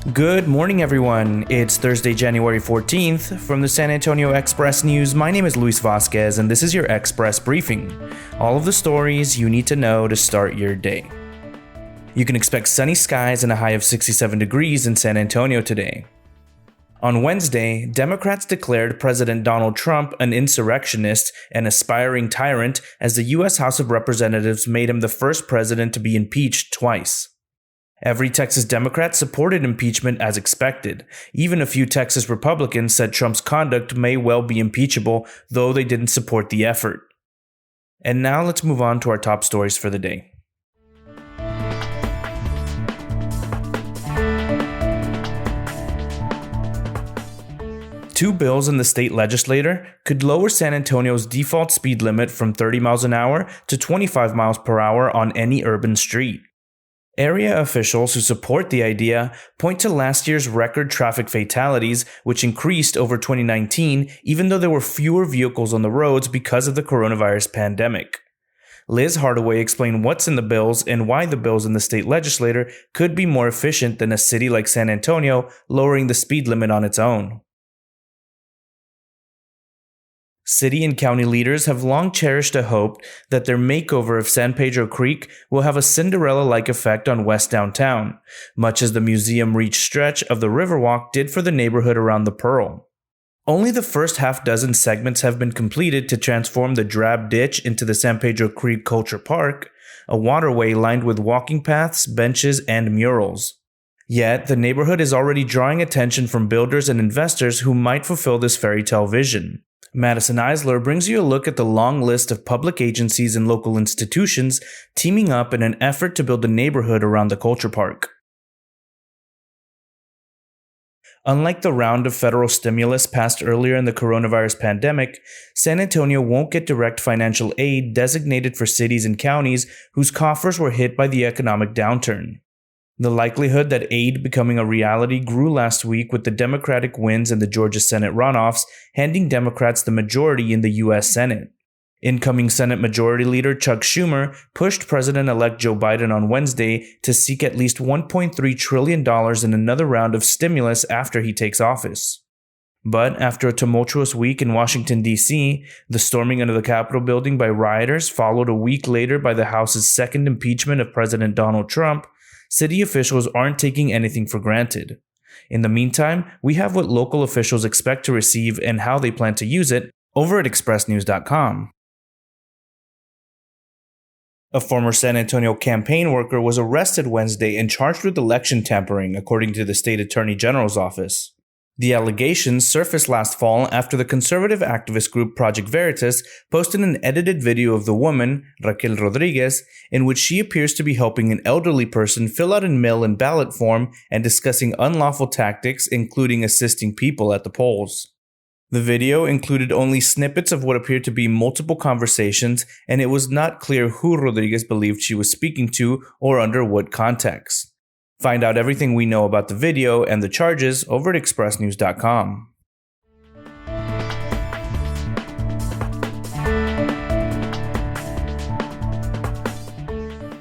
Good morning, everyone. It's Thursday, January 14th. From the San Antonio Express News, my name is Luis Vasquez, and this is your Express Briefing. All of the stories you need to know to start your day. You can expect sunny skies and a high of 67 degrees in San Antonio today. On Wednesday, Democrats declared President Donald Trump an insurrectionist and aspiring tyrant as the U.S. House of Representatives made him the first president to be impeached twice. Every Texas Democrat supported impeachment as expected. Even a few Texas Republicans said Trump's conduct may well be impeachable, though they didn't support the effort. And now let's move on to our top stories for the day. Two bills in the state legislature could lower San Antonio's default speed limit from 30 miles an hour to 25 miles per hour on any urban street. Area officials who support the idea point to last year's record traffic fatalities, which increased over 2019, even though there were fewer vehicles on the roads because of the coronavirus pandemic. Liz Hardaway explained what's in the bills and why the bills in the state legislature could be more efficient than a city like San Antonio lowering the speed limit on its own. City and county leaders have long cherished a hope that their makeover of San Pedro Creek will have a Cinderella-like effect on West Downtown, much as the Museum Reach stretch of the Riverwalk did for the neighborhood around the Pearl. Only the first half-dozen segments have been completed to transform the drab ditch into the San Pedro Creek Culture Park, a waterway lined with walking paths, benches, and murals. Yet, the neighborhood is already drawing attention from builders and investors who might fulfill this fairy tale vision. Madison Eisler brings you a look at the long list of public agencies and local institutions teaming up in an effort to build a neighborhood around the culture park. Unlike the round of federal stimulus passed earlier in the coronavirus pandemic, San Antonio won't get direct financial aid designated for cities and counties whose coffers were hit by the economic downturn. The likelihood that aid becoming a reality grew last week with the Democratic wins in the Georgia Senate runoffs, handing Democrats the majority in the U.S. Senate. Incoming Senate Majority Leader Chuck Schumer pushed President-elect Joe Biden on Wednesday to seek at least $1.3 trillion in another round of stimulus after he takes office. But after a tumultuous week in Washington, D.C., the storming into the Capitol building by rioters followed a week later by the House's second impeachment of President Donald Trump, city officials aren't taking anything for granted. In the meantime, we have what local officials expect to receive and how they plan to use it over at expressnews.com. A former San Antonio campaign worker was arrested Wednesday and charged with election tampering, according to the state attorney general's office. The allegations surfaced last fall after the conservative activist group Project Veritas posted an edited video of the woman, Raquel Rodriguez, in which she appears to be helping an elderly person fill out a mail-in ballot form and discussing unlawful tactics, including assisting people at the polls. The video included only snippets of what appeared to be multiple conversations, and it was not clear who Rodriguez believed she was speaking to or under what context. Find out everything we know about the video and the charges over at expressnews.com.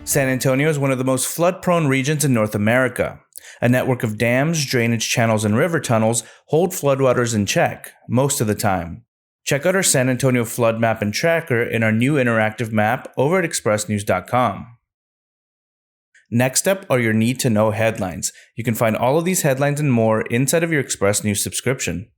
San Antonio is one of the most flood-prone regions in North America. A network of dams, drainage channels, and river tunnels hold floodwaters in check, most of the time. Check out our San Antonio flood map and tracker in our new interactive map over at expressnews.com. Next up are your need-to-know headlines. You can find all of these headlines and more inside of your Express News subscription.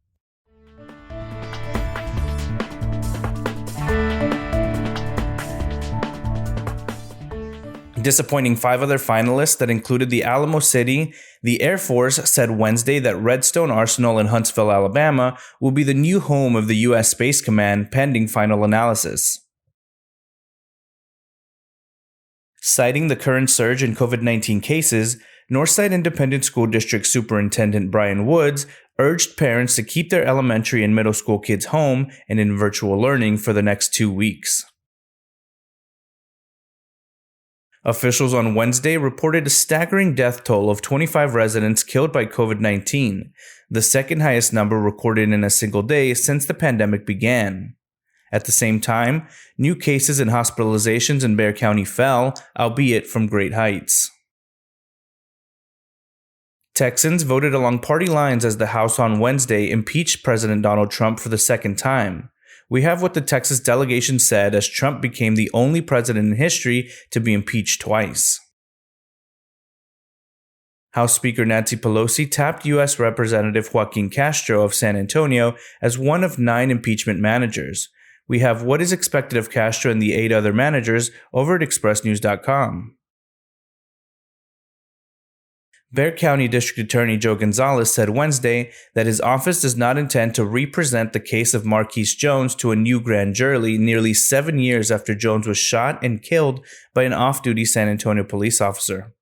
Disappointing 5 other finalists that included the Alamo City, the Air Force said Wednesday that Redstone Arsenal in Huntsville, Alabama will be the new home of the U.S. Space Command pending final analysis. Citing the current surge in COVID-19 cases, Northside Independent School District Superintendent Brian Woods urged parents to keep their elementary and middle school kids home and in virtual learning for the next 2 weeks. Officials on Wednesday reported a staggering death toll of 25 residents killed by COVID-19, the second highest number recorded in a single day since the pandemic began. At the same time, new cases and hospitalizations in Bexar County fell, albeit from great heights. Texans voted along party lines as the House on Wednesday impeached President Donald Trump for the second time. We have what the Texas delegation said as Trump became the only president in history to be impeached twice. House Speaker Nancy Pelosi tapped U.S. Representative Joaquin Castro of San Antonio as one of 9 impeachment managers. We have what is expected of Castro and the 8 other managers over at expressnews.com. Bexar County District Attorney Joe Gonzalez said Wednesday that his office does not intend to represent the case of Marquise Jones to a new grand jury nearly 7 years after Jones was shot and killed by an off-duty San Antonio police officer.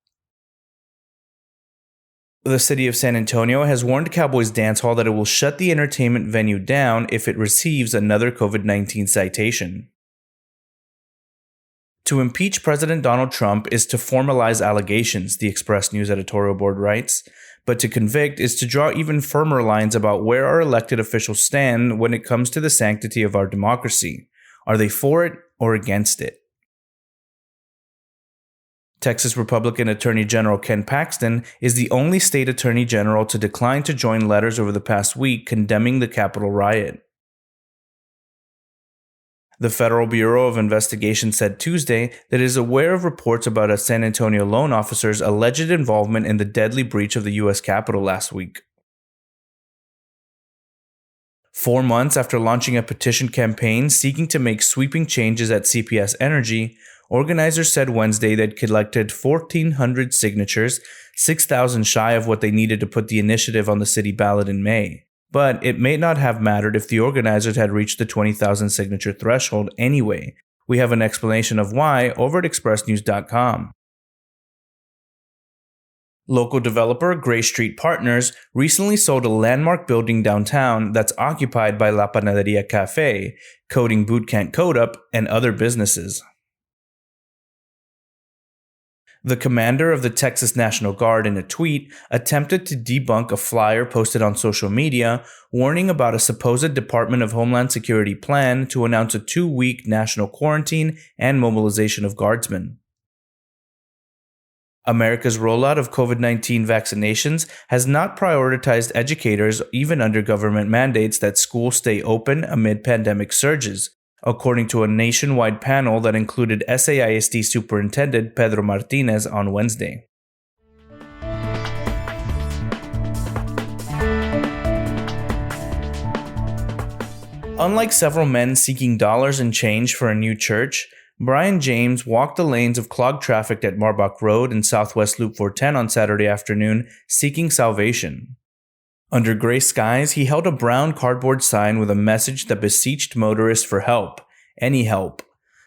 The city of San Antonio has warned Cowboys Dance Hall that it will shut the entertainment venue down if it receives another COVID-19 citation. To impeach President Donald Trump is to formalize allegations, the Express News editorial board writes, but to convict is to draw even firmer lines about where our elected officials stand when it comes to the sanctity of our democracy. Are they for it or against it? Texas Republican Attorney General Ken Paxton is the only state attorney general to decline to join letters over the past week condemning the Capitol riot. The Federal Bureau of Investigation said Tuesday that it is aware of reports about a San Antonio loan officer's alleged involvement in the deadly breach of the U.S. Capitol last week. 4 months after launching a petition campaign seeking to make sweeping changes at CPS Energy, organizers said Wednesday they'd collected 1,400 signatures, 6,000 shy of what they needed to put the initiative on the city ballot in May. But it may not have mattered if the organizers had reached the 20,000 signature threshold anyway. We have an explanation of why over at expressnews.com. Local developer Gray Street Partners recently sold a landmark building downtown that's occupied by La Panaderia Cafe, Coding Bootcamp Code Up, and other businesses. The commander of the Texas National Guard in a tweet attempted to debunk a flyer posted on social media warning about a supposed Department of Homeland Security plan to announce a 2-week national quarantine and mobilization of guardsmen. America's rollout of COVID-19 vaccinations has not prioritized educators even under government mandates that schools stay open amid pandemic surges, according to a nationwide panel that included SAISD Superintendent Pedro Martinez on Wednesday. Unlike several men seeking dollars and change for a new church, Brian James walked the lanes of clogged traffic at Marbach Road and Southwest Loop 410 on Saturday afternoon, seeking salvation. Under gray skies, he held a brown cardboard sign with a message that beseeched motorists for help, any help.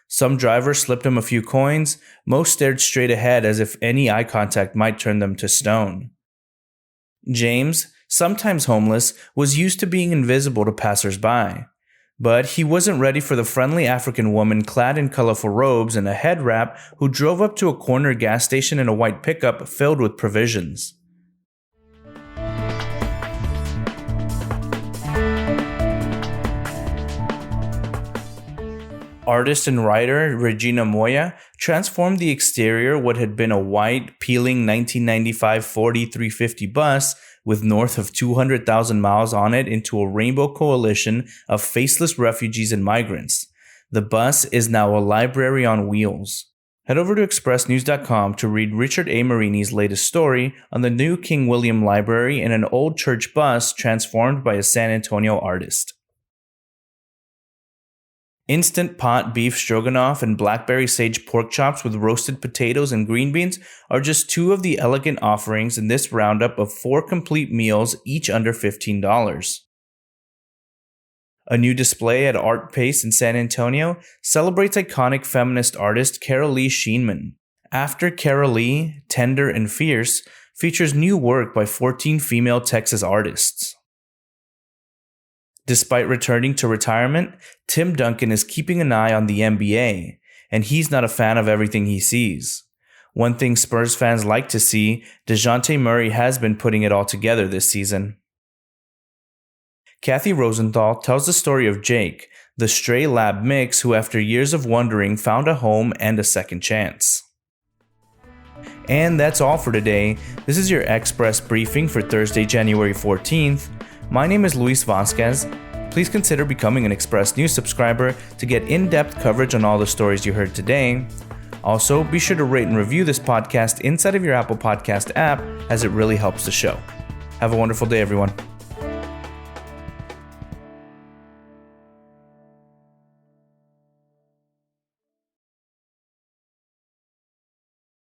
Some drivers slipped him a few coins, most stared straight ahead as if any eye contact might turn them to stone. James, sometimes homeless, was used to being invisible to passers-by. But he wasn't ready for the friendly African woman clad in colorful robes and a head wrap who drove up to a corner gas station in a white pickup filled with provisions. Artist and writer Regina Moya transformed the exterior what had been a white, peeling 1995 Ford E350 bus with north of 200,000 miles on it into a rainbow coalition of faceless refugees and migrants. The bus is now a library on wheels. Head over to expressnews.com to read Richard A. Marini's latest story on the new King William Library and an old church bus transformed by a San Antonio artist. Instant pot beef stroganoff and blackberry sage pork chops with roasted potatoes and green beans are just 2 of the elegant offerings in this roundup of 4 complete meals, each under $15. A new display at Art Pace in San Antonio celebrates iconic feminist artist Carol Lee Sheinman. After Carol Lee, Tender and Fierce features new work by 14 female Texas artists. Despite returning to retirement, Tim Duncan is keeping an eye on the NBA, and he's not a fan of everything he sees. One thing Spurs fans like to see, DeJounte Murray has been putting it all together this season. Kathy Rosenthal tells the story of Jake, the stray lab mix who after years of wandering found a home and a second chance. And that's all for today. This is your Express briefing for Thursday, January 14th. My name is Luis Vasquez. Please consider becoming an Express News subscriber to get in-depth coverage on all the stories you heard today. Also, be sure to rate and review this podcast inside of your Apple Podcast app, as it really helps the show. Have a wonderful day, everyone.